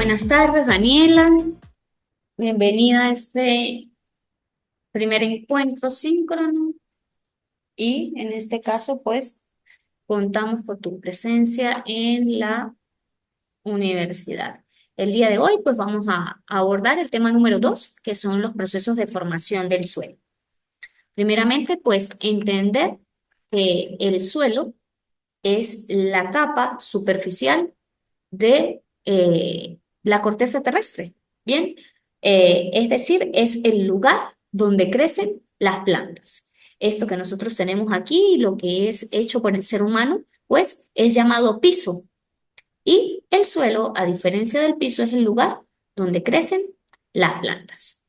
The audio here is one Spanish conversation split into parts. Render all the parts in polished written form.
Buenas tardes, Daniela. Bienvenida a este primer encuentro síncrono y en este caso, pues, contamos con tu presencia en la universidad. El día de hoy, pues, vamos a abordar el tema número 2, que son los procesos de formación del suelo. Primeramente, pues, entender que el suelo es la capa superficial de la corteza terrestre. Bien, es decir, es el lugar donde crecen las plantas. Esto que nosotros tenemos aquí, lo que es hecho por el ser humano, pues es llamado piso. Y el suelo, a diferencia del piso, es el lugar donde crecen las plantas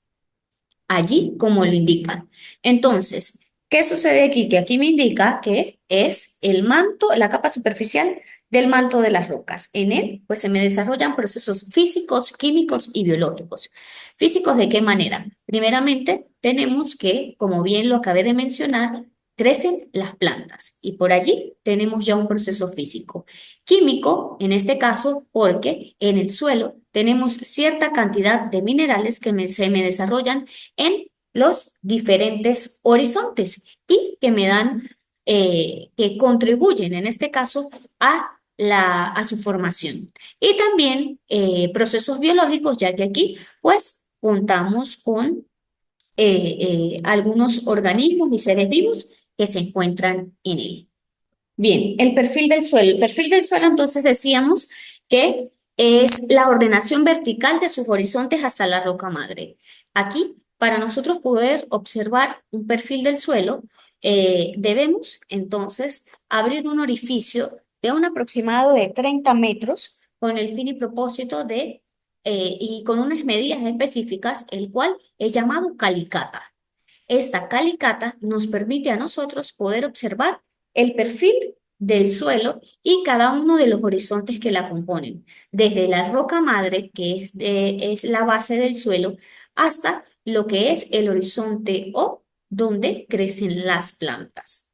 allí como lo indican. Entonces, ¿qué sucede aquí? Que aquí me indica que es el manto, la capa superficial del manto de las rocas. En él, pues se me desarrollan procesos físicos, químicos y biológicos. ¿Físicos de qué manera? Primeramente, tenemos que, como bien lo acabé de mencionar, crecen las plantas y por allí tenemos ya un proceso físico. Químico, en este caso, porque en el suelo tenemos cierta cantidad de minerales que se me desarrollan en los diferentes horizontes y que me dan, que contribuyen en este caso a su formación. Y también procesos biológicos, ya que aquí pues contamos con algunos organismos y seres vivos que se encuentran en él. Bien, el perfil del suelo. El perfil del suelo, entonces decíamos que es la ordenación vertical de sus horizontes hasta la roca madre. Aquí, para nosotros poder observar un perfil del suelo, debemos entonces abrir un orificio de un aproximado de 30 metros con el fin y propósito y con unas medidas específicas, el cual es llamado calicata. Esta calicata nos permite a nosotros poder observar el perfil del suelo y cada uno de los horizontes que la componen, desde la roca madre, que es la base del suelo, hasta lo que es el horizonte O, donde crecen las plantas.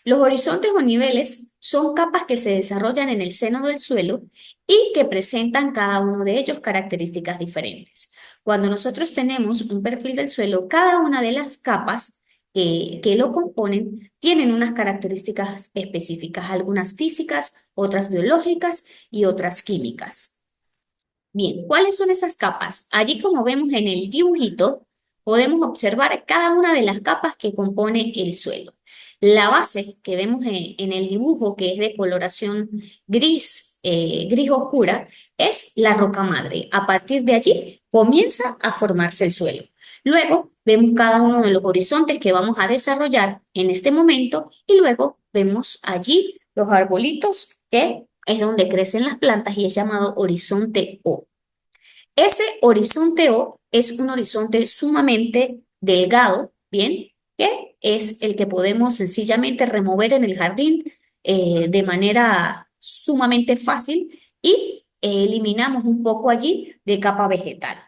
Los horizontes o niveles son capas que se desarrollan en el seno del suelo y que presentan cada uno de ellos características diferentes. Cuando nosotros tenemos un perfil del suelo, cada una de las capas que lo componen tienen unas características específicas, algunas físicas, otras biológicas y otras químicas. Bien, ¿cuáles son esas capas? Allí, como vemos en el dibujito, podemos observar cada una de las capas que compone el suelo. La base que vemos en el dibujo, que es de coloración gris, gris oscura, es la roca madre. A partir de allí comienza a formarse el suelo. Luego vemos cada uno de los horizontes que vamos a desarrollar en este momento y luego vemos allí los arbolitos que es donde crecen las plantas y es llamado horizonte O. Ese horizonte O es un horizonte sumamente delgado, ¿bien? Que es el que podemos sencillamente remover en el jardín de manera sumamente fácil y eliminamos un poco allí de capa vegetal.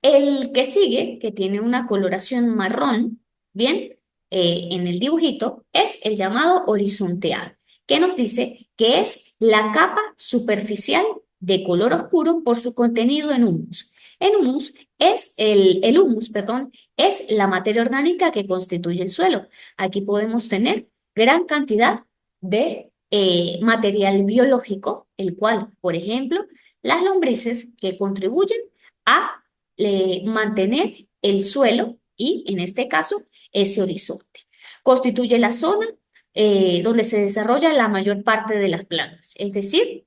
El que sigue, que tiene una coloración marrón, bien, en el dibujito, es el llamado horizonteal, que nos dice que es la capa superficial de color oscuro por su contenido en humus. En humus el humus, perdón, es la materia orgánica que constituye el suelo. Aquí podemos tener gran cantidad de material biológico, el cual, por ejemplo, las lombrices que contribuyen a mantener el suelo y, en este caso, ese horizonte. Constituye la zona donde se desarrolla la mayor parte de las plantas, es decir,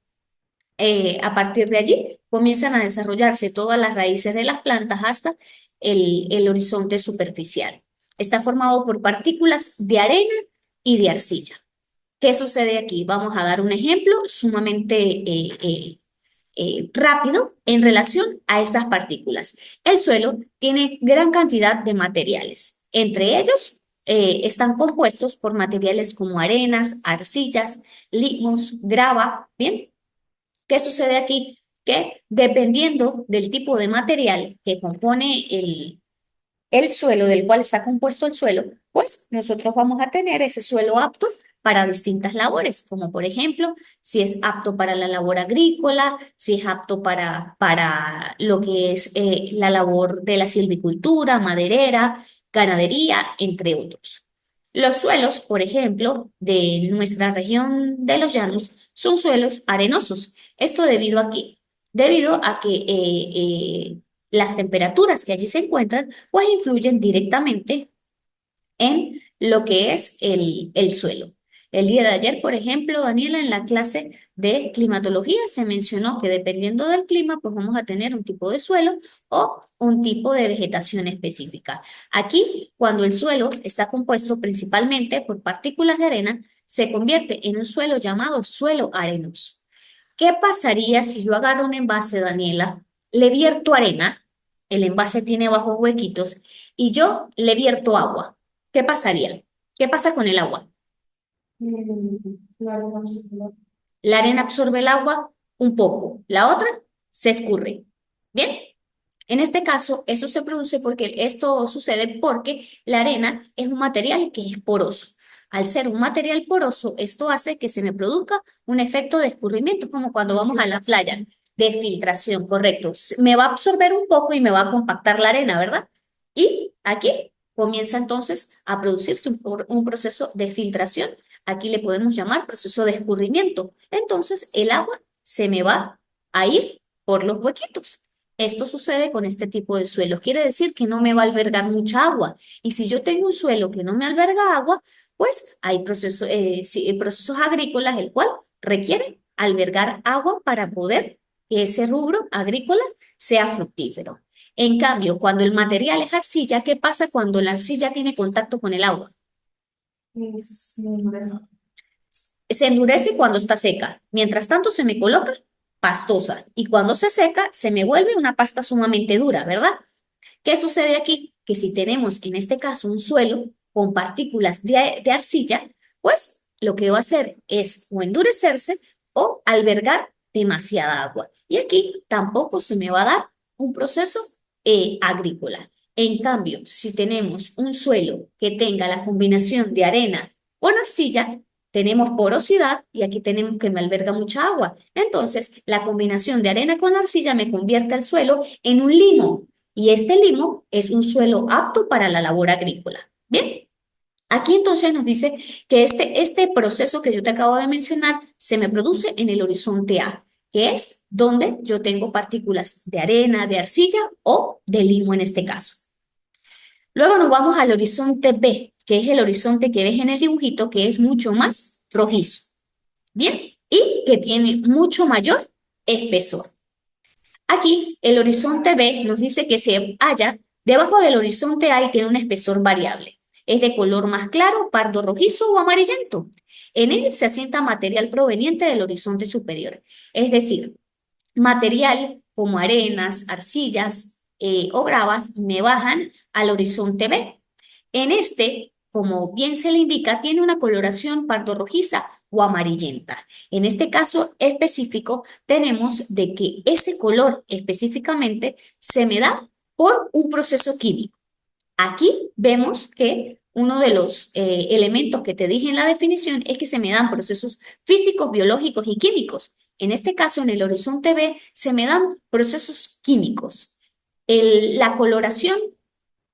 a partir de allí comienzan a desarrollarse todas las raíces de las plantas hasta el horizonte superficial. Está formado por partículas de arena y de arcilla. ¿Qué sucede aquí? Vamos a dar un ejemplo sumamente rápido en relación a estas partículas. El suelo tiene gran cantidad de materiales. Entre ellos están compuestos por materiales como arenas, arcillas, limos, grava. Bien, ¿qué sucede aquí? Que dependiendo del tipo de material que compone el suelo, del cual está compuesto el suelo, pues nosotros vamos a tener ese suelo apto para distintas labores, como por ejemplo, si es apto para la labor agrícola, si es apto para lo que es la labor de la silvicultura, maderera, ganadería, entre otros. Los suelos, por ejemplo, de nuestra región de los llanos son suelos arenosos. ¿Esto debido a qué? Debido a que las temperaturas que allí se encuentran, pues influyen directamente en lo que es el suelo. El día de ayer, por ejemplo, Daniela, en la clase de climatología se mencionó que dependiendo del clima, pues vamos a tener un tipo de suelo o un tipo de vegetación específica. Aquí, cuando el suelo está compuesto principalmente por partículas de arena, se convierte en un suelo llamado suelo arenoso. ¿Qué pasaría si yo agarro un envase, Daniela, le vierto arena, el envase tiene bajos huequitos, y yo le vierto agua? ¿Qué pasaría? ¿Qué pasa con el agua? Claro, vamos a probar. La arena absorbe el agua un poco, la otra se escurre. ¿Bien? En este caso, eso se produce porque esto sucede porque la arena es un material que es poroso. Al ser un material poroso, esto hace que se me produzca un efecto de escurrimiento, como cuando vamos a la playa, de filtración, correcto. Me va a absorber un poco y me va a compactar la arena, ¿verdad? Y aquí comienza entonces a producirse un proceso de filtración. Aquí le podemos llamar proceso de escurrimiento. Entonces, el agua se me va a ir por los huequitos. Esto sucede con este tipo de suelos. Quiere decir que no me va a albergar mucha agua. Y si yo tengo un suelo que no me alberga agua, pues hay procesos agrícolas, el cual requiere albergar agua para poder que ese rubro agrícola sea fructífero. En cambio, cuando el material es arcilla, ¿qué pasa cuando la arcilla tiene contacto con el agua? Es muy grueso. Se endurece cuando está seca. Mientras tanto, se me coloca pastosa. Y cuando se seca, se me vuelve una pasta sumamente dura, ¿verdad? ¿Qué sucede aquí? Que si tenemos en este caso un suelo con partículas de arcilla, pues lo que va a hacer es o endurecerse o albergar demasiada agua. Y aquí tampoco se me va a dar un proceso agrícola. En cambio, si tenemos un suelo que tenga la combinación de arena con arcilla, tenemos porosidad y aquí tenemos que me alberga mucha agua. Entonces, la combinación de arena con arcilla me convierte al suelo en un limo y este limo es un suelo apto para la labor agrícola. Bien, aquí entonces nos dice que este proceso que yo te acabo de mencionar se me produce en el horizonte A, que es donde yo tengo partículas de arena, de arcilla o de limo en este caso. Luego nos vamos al horizonte B, que es el horizonte que ves en el dibujito, que es mucho más rojizo. Bien, y que tiene mucho mayor espesor. Aquí el horizonte B nos dice que se halla debajo del horizonte A y tiene un espesor variable. Es de color más claro, pardo rojizo o amarillento. En él se asienta material proveniente del horizonte superior, es decir, material como arenas, arcillas o gravas me bajan al horizonte B. En este, como bien se le indica, tiene una coloración pardo rojiza o amarillenta. En este caso específico, tenemos de que ese color específicamente se me da por un proceso químico. Aquí vemos que uno de los elementos que te dije en la definición es que se me dan procesos físicos, biológicos y químicos. En este caso, en el horizonte B, se me dan procesos químicos. La coloración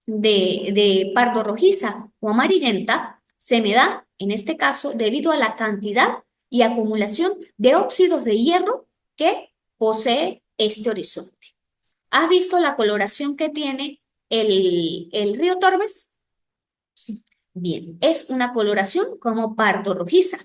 de pardo rojiza o amarillenta se me da, en este caso, debido a la cantidad y acumulación de óxidos de hierro que posee este horizonte. ¿Has visto la coloración que tiene el río Tormes? Bien, es una coloración como pardo rojiza.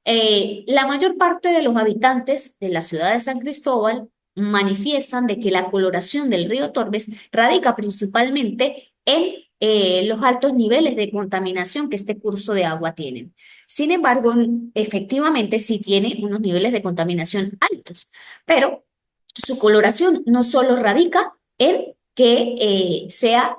La mayor parte de los habitantes de la ciudad de San Cristóbal manifiestan de que la coloración del río Tormes radica principalmente en los altos niveles de contaminación que este curso de agua tiene. Sin embargo, efectivamente sí tiene unos niveles de contaminación altos, pero su coloración no solo radica en que sea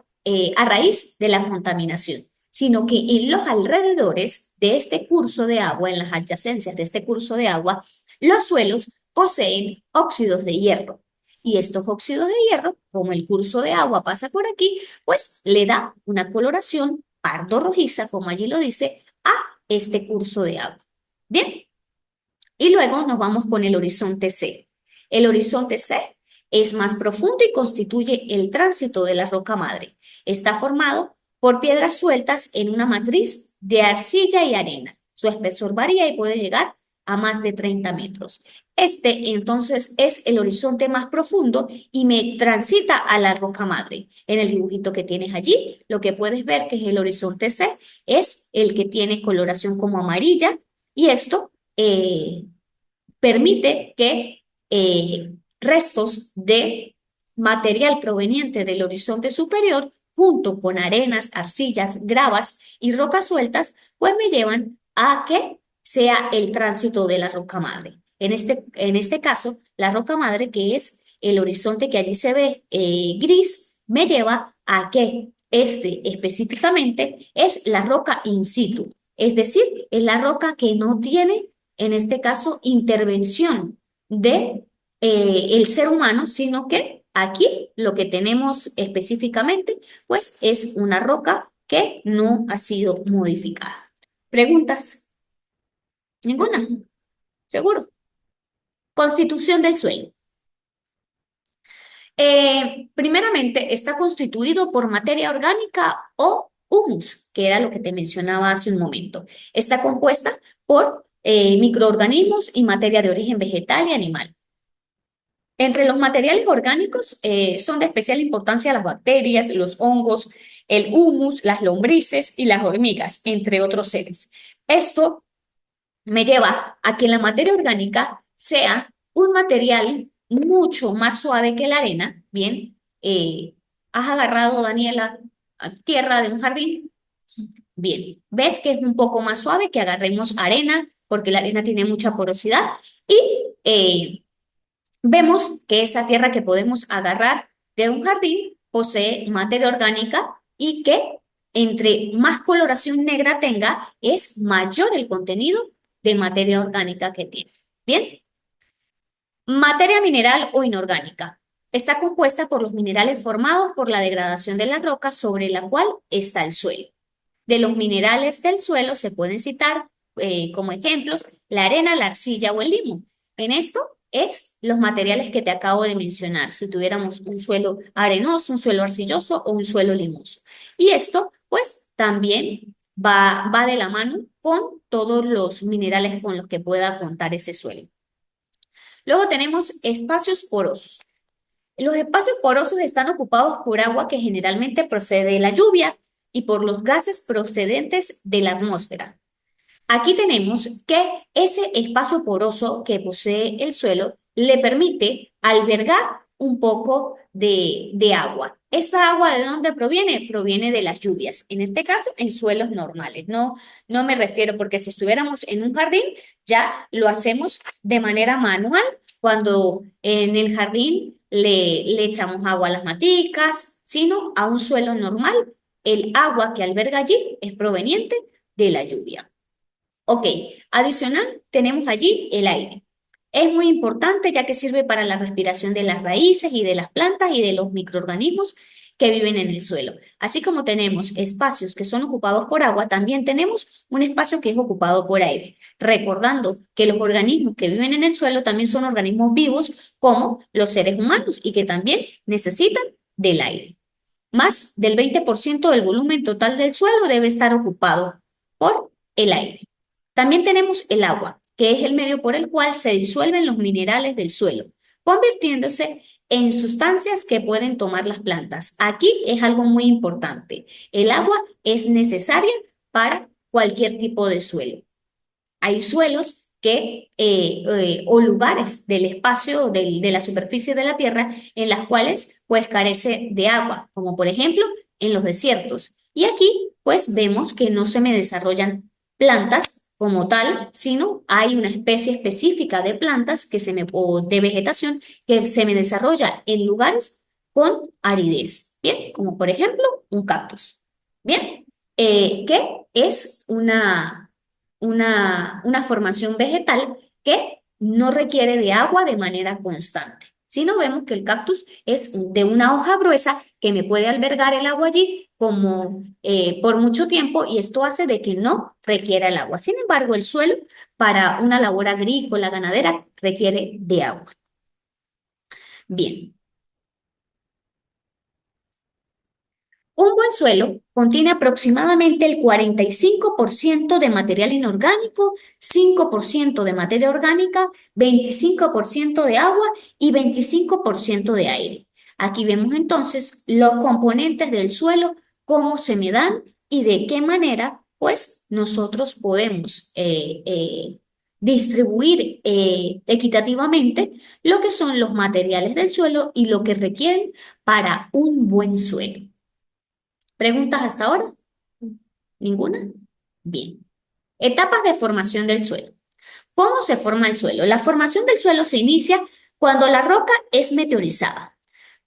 a raíz de la contaminación, sino que en los alrededores de este curso de agua, en las adyacencias de este curso de agua, los suelos poseen óxidos de hierro. Y estos óxidos de hierro, como el curso de agua pasa por aquí, pues le da una coloración pardo rojiza, como allí lo dice, a este curso de agua. Bien, y luego nos vamos con el horizonte C. El horizonte C es más profundo y constituye el tránsito de la roca madre. Está formado por piedras sueltas en una matriz de arcilla y arena. Su espesor varía y puede llegar a más de 30 metros. Este entonces es el horizonte más profundo y me transita a la roca madre. En el dibujito que tienes allí, lo que puedes ver que es el horizonte C, es el que tiene coloración como amarilla y esto permite que restos de material proveniente del horizonte superior, junto con arenas, arcillas, gravas y rocas sueltas, pues me llevan a que sea el tránsito de la roca madre. En este caso, la roca madre, que es el horizonte que allí se ve gris, me lleva a que este específicamente es la roca in situ, es decir, es la roca que no tiene en este caso, intervención de el ser humano, sino que aquí lo que tenemos específicamente, pues es una roca que no ha sido modificada. ¿Preguntas? ¿Ninguna? ¿Seguro? Constitución del suelo. Primeramente, está constituido por materia orgánica o humus, que era lo que te mencionaba hace un momento. Está compuesta por microorganismos y materia de origen vegetal y animal. Entre los materiales orgánicos son de especial importancia las bacterias, los hongos, el humus, las lombrices y las hormigas, entre otros seres. Esto me lleva a que la materia orgánica sea un material mucho más suave que la arena. Bien, ¿has agarrado, Daniela, a tierra de un jardín? Bien, ves que es un poco más suave que agarremos arena, porque la arena tiene mucha porosidad y vemos que esa tierra que podemos agarrar de un jardín posee materia orgánica y que entre más coloración negra tenga, es mayor el contenido de materia orgánica que tiene. Bien, materia mineral o inorgánica. Está compuesta por los minerales formados por la degradación de la roca sobre la cual está el suelo. De los minerales del suelo se pueden citar como ejemplos la arena, la arcilla o el limo. En esto es los materiales que te acabo de mencionar, si tuviéramos un suelo arenoso, un suelo arcilloso o un suelo limoso. Y esto, pues, también va de la mano con todos los minerales con los que pueda contar ese suelo. Luego tenemos espacios porosos. Los espacios porosos están ocupados por agua que generalmente procede de la lluvia y por los gases procedentes de la atmósfera. Aquí tenemos que ese espacio poroso que posee el suelo le permite albergar un poco de agua. ¿Esta agua de dónde proviene? Proviene de las lluvias, en este caso en suelos normales. No me refiero porque si estuviéramos en un jardín ya lo hacemos de manera manual cuando en el jardín le echamos agua a las maticas, sino a un suelo normal. El agua que alberga allí es proveniente de la lluvia. Ok, adicional, tenemos allí el aire. Es muy importante ya que sirve para la respiración de las raíces y de las plantas y de los microorganismos que viven en el suelo. Así como tenemos espacios que son ocupados por agua, también tenemos un espacio que es ocupado por aire. Recordando que los organismos que viven en el suelo también son organismos vivos como los seres humanos y que también necesitan del aire. Más del 20% del volumen total del suelo debe estar ocupado por el aire. También tenemos el agua, que es el medio por el cual se disuelven los minerales del suelo, convirtiéndose en sustancias que pueden tomar las plantas. Aquí es algo muy importante. El agua es necesaria para cualquier tipo de suelo. Hay suelos o lugares del espacio, de la superficie de la Tierra, en las cuales pues carece de agua, como por ejemplo en los desiertos. Y aquí pues vemos que no se me desarrollan plantas como tal, sino hay una especie específica de plantas o de vegetación que se me desarrolla en lugares con aridez. Bien, como por ejemplo un cactus. Bien, que es una formación vegetal que no requiere de agua de manera constante. sino vemos que el cactus es de una hoja gruesa que me puede albergar el agua allí como por mucho tiempo y esto hace de que no requiera el agua. Sin embargo, el suelo para una labor agrícola, ganadera, requiere de agua. Bien. Un buen suelo contiene aproximadamente el 45% de material inorgánico, 5% de materia orgánica, 25% de agua y 25% de aire. Aquí vemos entonces los componentes del suelo, cómo se me dan y de qué manera, pues, nosotros podemos distribuir equitativamente lo que son los materiales del suelo y lo que requieren para un buen suelo. ¿Preguntas hasta ahora? ¿Ninguna? Bien. Etapas de formación del suelo. ¿Cómo se forma el suelo? La formación del suelo se inicia cuando la roca es meteorizada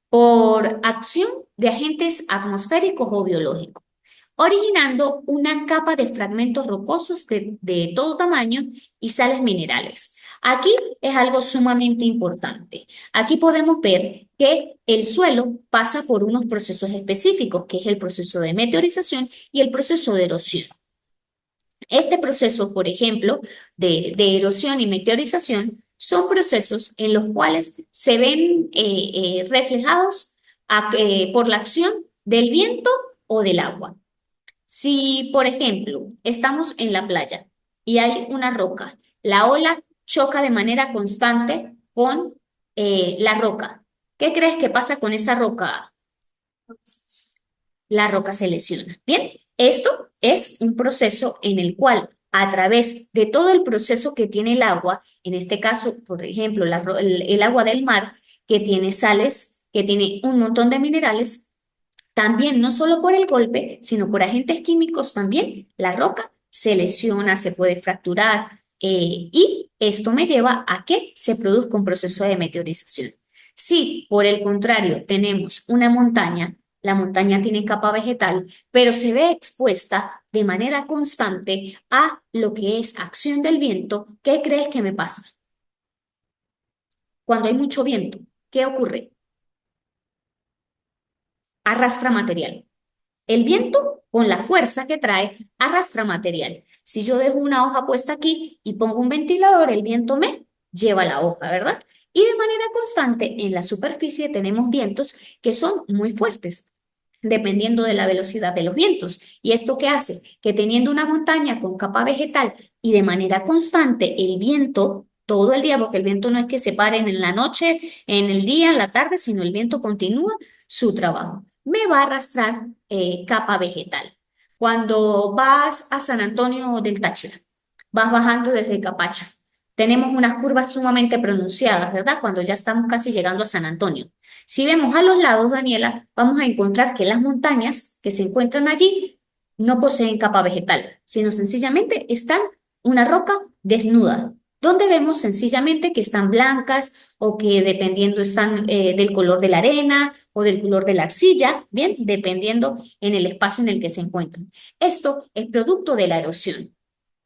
por acción de agentes atmosféricos o biológicos, originando una capa de fragmentos rocosos de todo tamaño y sales minerales. Aquí es algo sumamente importante. Aquí podemos ver que el suelo pasa por unos procesos específicos, que es el proceso de meteorización y el proceso de erosión. Este proceso, por ejemplo, de erosión y meteorización, son procesos en los cuales se ven reflejados por la acción del viento o del agua. Si, por ejemplo, estamos en la playa y hay una roca, la ola choca de manera constante con la roca. ¿Qué crees que pasa con esa roca? La roca se lesiona. Bien, esto es un proceso en el cual a través de todo el proceso que tiene el agua, en este caso, por ejemplo, el agua del mar, que tiene sales, que tiene un montón de minerales, también no solo por el golpe, sino por agentes químicos también, la roca se lesiona, se puede fracturar y esto me lleva a que se produzca un proceso de meteorización. Si por el contrario tenemos una montaña, la montaña tiene capa vegetal, pero se ve expuesta de manera constante a lo que es acción del viento, ¿qué crees que me pasa? Cuando hay mucho viento, ¿qué ocurre? Arrastra material. El viento, con la fuerza que trae, arrastra material. Si yo dejo una hoja puesta aquí y pongo un ventilador, el viento me lleva la hoja, ¿verdad? Y de manera constante en la superficie tenemos vientos que son muy fuertes, dependiendo de la velocidad de los vientos. ¿Y esto qué hace? Que teniendo una montaña con capa vegetal y de manera constante el viento, todo el día, porque el viento no es que se paren en la noche, en el día, en la tarde, sino el viento continúa su trabajo. Me va a arrastrar capa vegetal. Cuando vas a San Antonio del Táchira, vas bajando desde Capacho. Tenemos unas curvas sumamente pronunciadas, ¿verdad? Cuando ya estamos casi llegando a San Antonio. Si vemos a los lados, Daniela, vamos a encontrar que las montañas que se encuentran allí no poseen capa vegetal, sino sencillamente están una roca desnuda, donde vemos sencillamente que están blancas o que dependiendo están del color de la arena o del color de la arcilla, bien, dependiendo en el espacio en el que se encuentran. Esto es producto de la erosión,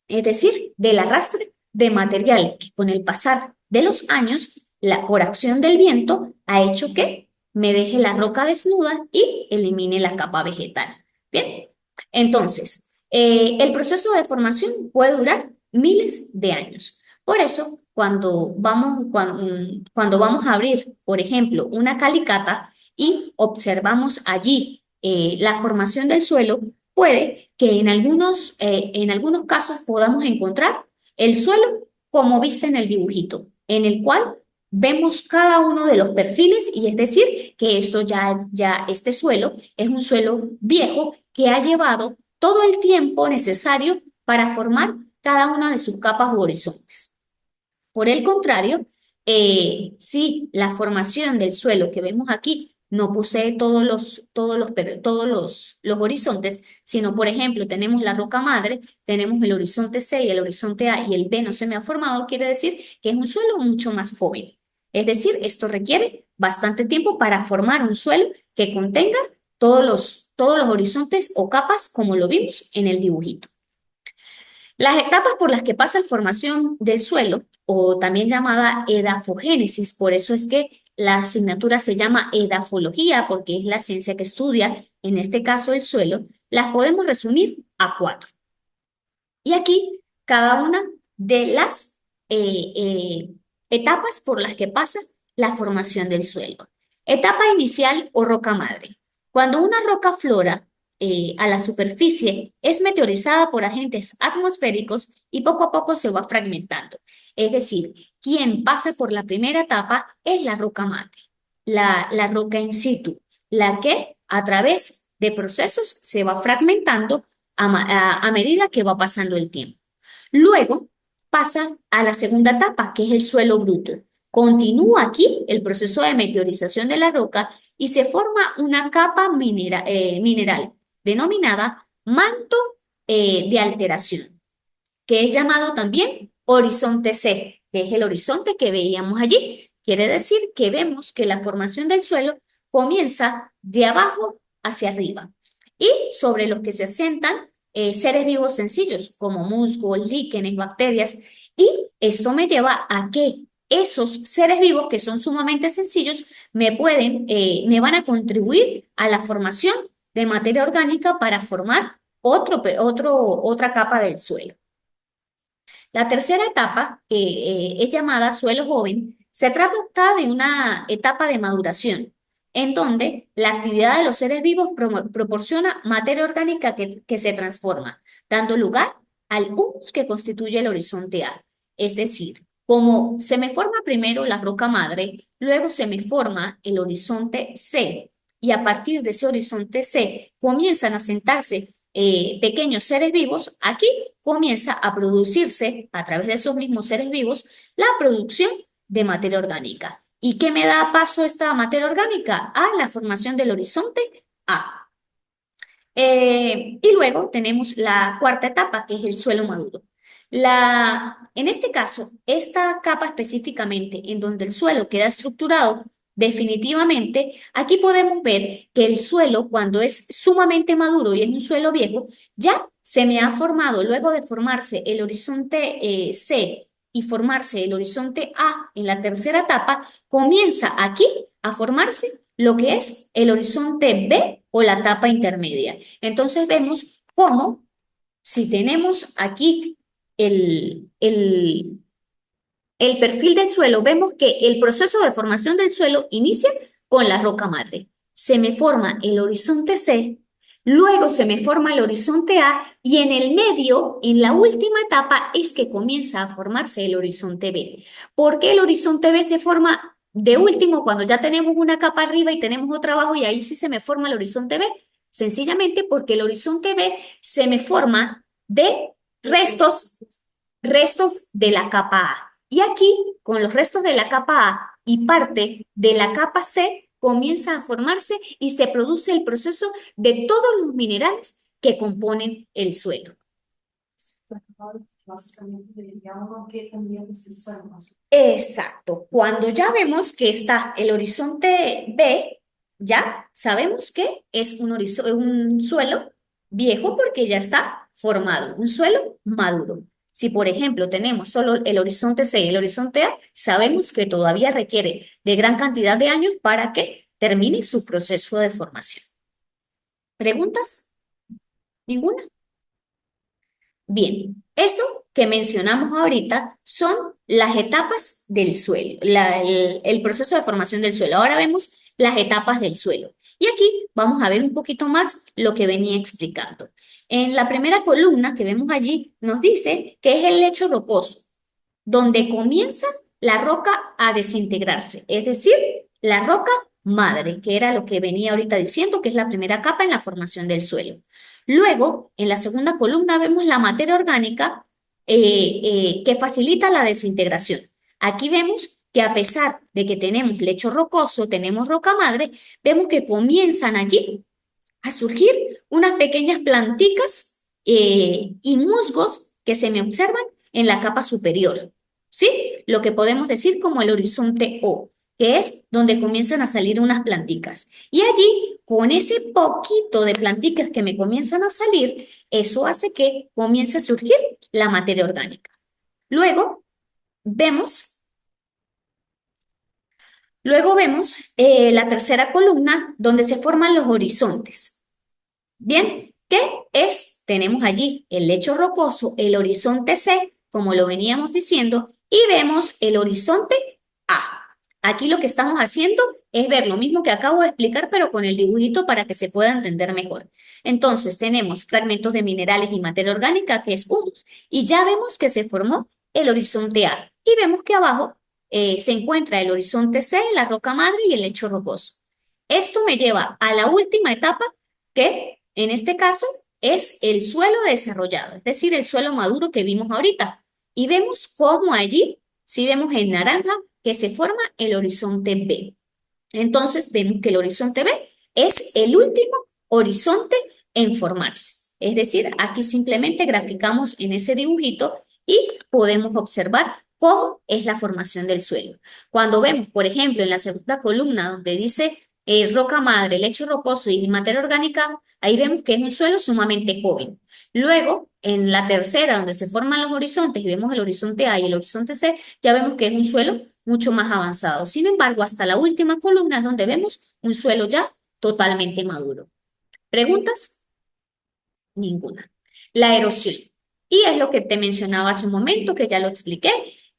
es decir, del arrastre de material que con el pasar de los años, por acción del viento, ha hecho que me deje la roca desnuda y elimine la capa vegetal. Bien, entonces, el proceso de formación puede durar miles de años. Por eso, cuando vamos a abrir, por ejemplo, una calicata y observamos allí la formación del suelo, puede que en algunos casos podamos encontrar el suelo como viste en el dibujito, en el cual vemos cada uno de los perfiles y es decir que este suelo es un suelo viejo que ha llevado todo el tiempo necesario para formar cada una de sus capas u horizontes. Por el contrario, si la formación del suelo que vemos aquí no posee todos los horizontes, sino, por ejemplo, tenemos la roca madre, tenemos el horizonte C y el horizonte A y el B no se me ha formado, quiere decir que es un suelo mucho más joven. Es decir, esto requiere bastante tiempo para formar un suelo que contenga todos los horizontes o capas como lo vimos en el dibujito. Las etapas por las que pasa la formación del suelo, o también llamada edafogénesis, por eso es que La asignatura se llama edafología porque es la ciencia que estudia, en este caso, el suelo. Las podemos resumir a 4. Y aquí cada una de las etapas por las que pasa la formación del suelo. Etapa inicial o roca madre. Cuando una roca flora a la superficie, es meteorizada por agentes atmosféricos y poco a poco se va fragmentando. Es decir, quien pasa por la primera etapa es la roca madre, la roca in situ, la que a través de procesos se va fragmentando a medida que va pasando el tiempo. Luego pasa a la segunda etapa, que es el suelo bruto. Continúa aquí el proceso de meteorización de la roca y se forma una capa mineral denominada manto de alteración, que es llamado también horizonte C, que es el horizonte que veíamos allí. Quiere decir que vemos que la formación del suelo comienza de abajo hacia arriba y sobre los que se asientan seres vivos sencillos como musgos, líquenes, bacterias, y esto me lleva a que esos seres vivos que son sumamente sencillos me van a contribuir a la formación de materia orgánica para formar otra capa del suelo. La tercera etapa, que es llamada suelo joven, se trata de una etapa de maduración, en donde la actividad de los seres vivos proporciona materia orgánica que se transforma, dando lugar al humus que constituye el horizonte A. Es decir, como se me forma primero la roca madre, luego se me forma el horizonte C, y a partir de ese horizonte C comienzan a sentarse pequeños seres vivos. Aquí comienza a producirse, a través de esos mismos seres vivos, la producción de materia orgánica. ¿Y qué me da paso esta materia orgánica? A la formación del horizonte A. Y luego tenemos la cuarta etapa, que es el suelo maduro. En este caso, esta capa específicamente, en donde el suelo queda estructurado definitivamente, aquí podemos ver que el suelo, cuando es sumamente maduro y es un suelo viejo, ya se me ha formado, luego de formarse el horizonte C y formarse el horizonte A en la tercera etapa, comienza aquí a formarse lo que es el horizonte B o la etapa intermedia. Entonces vemos cómo, si tenemos aquí el perfil del suelo, vemos que el proceso de formación del suelo inicia con la roca madre. Se me forma el horizonte C, luego se me forma el horizonte A y en el medio, en la última etapa, es que comienza a formarse el horizonte B. ¿Por qué el horizonte B se forma de último cuando ya tenemos una capa arriba y tenemos otra abajo y ahí sí se me forma el horizonte B? Sencillamente porque el horizonte B se me forma de restos de la capa A. Y aquí, con los restos de la capa A y parte de la capa C, comienza a formarse y se produce el proceso de todos los minerales que componen el suelo. Básicamente diría uno que tendría que ser suelo más. Exacto. Cuando ya vemos que está el horizonte B, ya sabemos que es un suelo viejo porque ya está formado, un suelo maduro. Si, por ejemplo, tenemos solo el horizonte C y el horizonte A, sabemos que todavía requiere de gran cantidad de años para que termine su proceso de formación. ¿Preguntas? ¿Ninguna? Bien, eso que mencionamos ahorita son las etapas del suelo, el proceso de formación del suelo. Ahora vemos las etapas del suelo. Y aquí vamos a ver un poquito más lo que venía explicando. En la primera columna que vemos allí nos dice que es el lecho rocoso, donde comienza la roca a desintegrarse, es decir, la roca madre, que era lo que venía ahorita diciendo, que es la primera capa en la formación del suelo. Luego, en la segunda columna vemos la materia orgánica que facilita la desintegración. Aquí vemos que a pesar de que tenemos lecho rocoso, tenemos roca madre, vemos que comienzan allí a surgir unas pequeñas planticas y musgos que se me observan en la capa superior. ¿Sí? Lo que podemos decir como el horizonte O, que es donde comienzan a salir unas planticas. Y allí, con ese poquito de planticas que me comienzan a salir, eso hace que comience a surgir la materia orgánica. Luego, vemos Luego vemos la tercera columna donde se forman los horizontes. Bien, ¿qué es? Tenemos allí el lecho rocoso, el horizonte C, como lo veníamos diciendo, y vemos el horizonte A. Aquí lo que estamos haciendo es ver lo mismo que acabo de explicar, pero con el dibujito para que se pueda entender mejor. Entonces, tenemos fragmentos de minerales y materia orgánica, que es humus, y ya vemos que se formó el horizonte A. Y vemos que abajo se encuentra el horizonte C, la roca madre y el lecho rocoso. Esto me lleva a la última etapa, que en este caso es el suelo desarrollado, es decir, el suelo maduro que vimos ahorita. Y vemos cómo allí, si vemos en naranja, que se forma el horizonte B. Entonces vemos que el horizonte B es el último horizonte en formarse. Es decir, aquí simplemente graficamos en ese dibujito y podemos observar cómo es la formación del suelo. Cuando vemos, por ejemplo, en la segunda columna donde dice roca madre, lecho rocoso y materia orgánica, ahí vemos que es un suelo sumamente joven. Luego, en la tercera, donde se forman los horizontes y vemos el horizonte A y el horizonte C, ya vemos que es un suelo mucho más avanzado. Sin embargo, hasta la última columna es donde vemos un suelo ya totalmente maduro. ¿Preguntas? Ninguna. La erosión. Y es lo que te mencionaba hace un momento, que ya lo expliqué,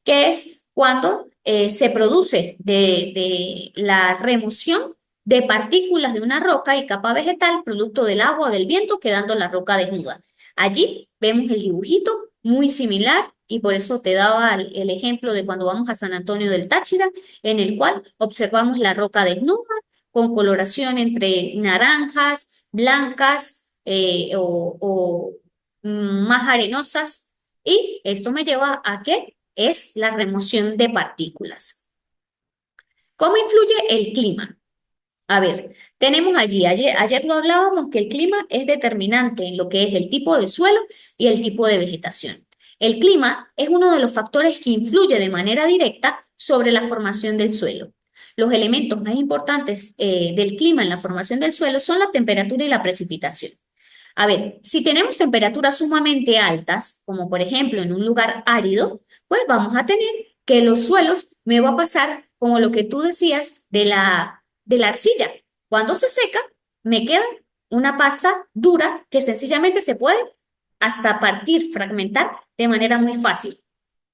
que es cuando se produce de la remoción de partículas de una roca y capa vegetal producto del agua o del viento, quedando la roca desnuda. Allí vemos el dibujito muy similar y por eso te daba el ejemplo de cuando vamos a San Antonio del Táchira, en el cual observamos la roca desnuda con coloración entre naranjas, blancas más arenosas. Y esto me lleva a que es la remoción de partículas. ¿Cómo influye el clima? A ver, tenemos allí, ayer lo hablábamos, que el clima es determinante en lo que es el tipo de suelo y el tipo de vegetación. El clima es uno de los factores que influye de manera directa sobre la formación del suelo. Los elementos más importantes del clima en la formación del suelo son la temperatura y la precipitación. A ver, si tenemos temperaturas sumamente altas, como por ejemplo en un lugar árido, pues vamos a tener que los suelos me va a pasar como lo que tú decías de la arcilla. Cuando se seca, me queda una pasta dura que sencillamente se puede hasta partir, fragmentar de manera muy fácil.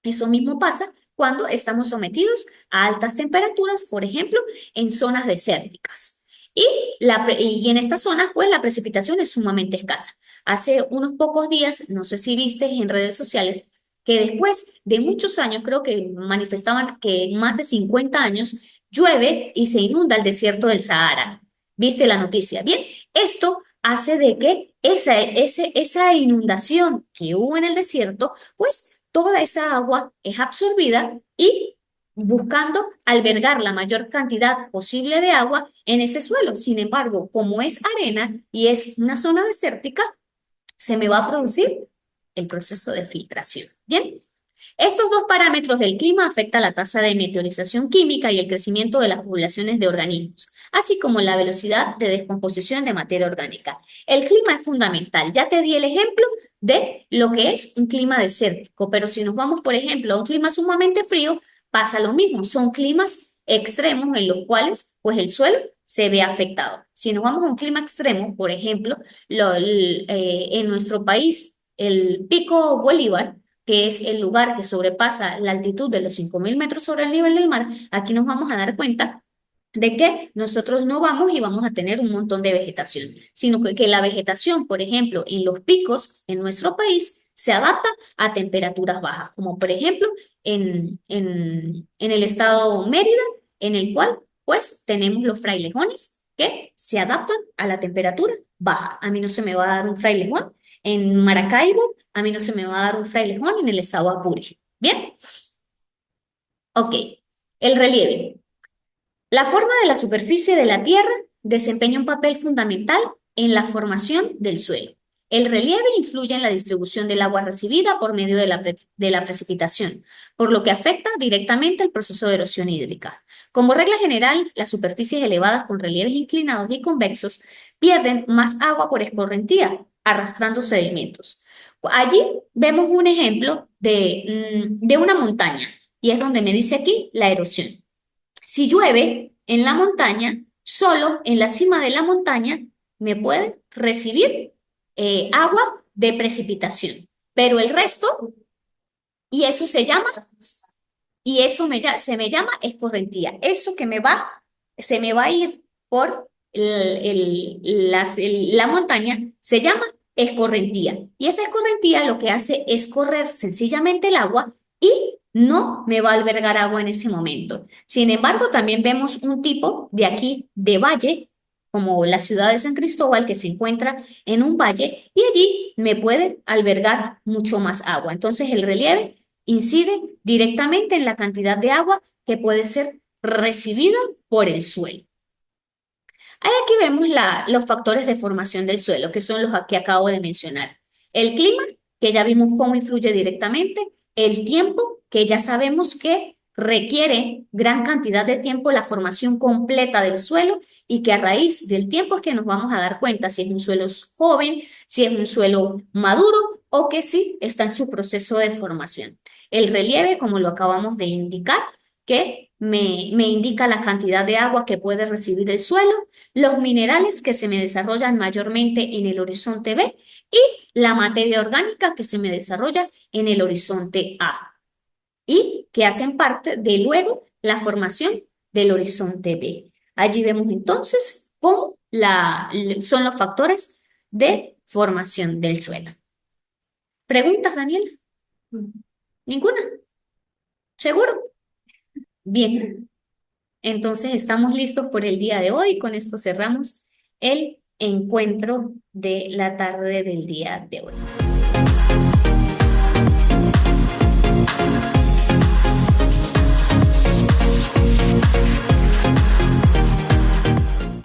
Eso mismo pasa cuando estamos sometidos a altas temperaturas, por ejemplo, en zonas desérticas. Y en estas zonas, pues la precipitación es sumamente escasa. Hace unos pocos días, no sé si viste en redes sociales, que después de muchos años, creo que manifestaban que más de 50 años, llueve y se inunda el desierto del Sahara. ¿Viste la noticia? Bien, esto hace de que esa inundación que hubo en el desierto, pues toda esa agua es absorbida y buscando albergar la mayor cantidad posible de agua en ese suelo. Sin embargo, como es arena y es una zona desértica, se me va a producir el proceso de filtración. Bien, estos dos parámetros del clima afectan la tasa de meteorización química y el crecimiento de las poblaciones de organismos, así como la velocidad de descomposición de materia orgánica. El clima es fundamental. Ya te di el ejemplo de lo que es un clima desértico, pero si nos vamos, por ejemplo, a un clima sumamente frío, pasa lo mismo. Son climas extremos en los cuales, pues, el suelo se ve afectado. Si nos vamos a un clima extremo, por ejemplo, en nuestro país, el Pico Bolívar, que es el lugar que sobrepasa la altitud de los 5.000 metros sobre el nivel del mar, aquí nos vamos a dar cuenta de que nosotros no vamos y vamos a tener un montón de vegetación, sino que la vegetación, por ejemplo, en los picos en nuestro país, se adapta a temperaturas bajas, como por ejemplo en el estado Mérida, en el cual pues tenemos los frailejones que se adaptan a la temperatura baja. A mí no se me va a dar un frailejón en Maracaibo, a mí no se me va a dar un frailejón en el estado Apure. ¿Bien? Ok. El relieve. La forma de la superficie de la Tierra desempeña un papel fundamental en la formación del suelo. El relieve influye en la distribución del agua recibida por medio de la precipitación, por lo que afecta directamente el proceso de erosión hídrica. Como regla general, las superficies elevadas con relieves inclinados y convexos pierden más agua por escorrentía, arrastrando sedimentos. Allí vemos un ejemplo de una montaña, y es donde me dice aquí la erosión. Si llueve en la montaña, solo en la cima de la montaña me puede recibir agua de precipitación, pero el resto, y eso se llama, y eso se me llama escorrentía. Eso que se me va a ir por la montaña, se llama escorrentía. Y esa escorrentía lo que hace es correr sencillamente el agua y no me va a albergar agua en ese momento. Sin embargo, también vemos un tipo de aquí de valle, como la ciudad de San Cristóbal, que se encuentra en un valle y allí me puede albergar mucho más agua. Entonces, el relieve incide directamente en la cantidad de agua que puede ser recibida por el suelo. Ahí aquí vemos los factores de formación del suelo, que son los que acabo de mencionar. El clima, que ya vimos cómo influye directamente. El tiempo, que ya sabemos que requiere gran cantidad de tiempo la formación completa del suelo y que a raíz del tiempo es que nos vamos a dar cuenta si es un suelo joven, si es un suelo maduro o que sí está en su proceso de formación. El relieve, como lo acabamos de indicar, que me indica la cantidad de agua que puede recibir el suelo, los minerales que se me desarrollan mayormente en el horizonte B y la materia orgánica que se me desarrolla en el horizonte A y que hacen parte de luego la formación del horizonte B. Allí vemos entonces cómo son los factores de formación del suelo. ¿Preguntas, Daniel? ¿Ninguna? ¿Seguro? Bien. Entonces estamos listos por el día de hoy. Con esto cerramos el encuentro de la tarde del día de hoy.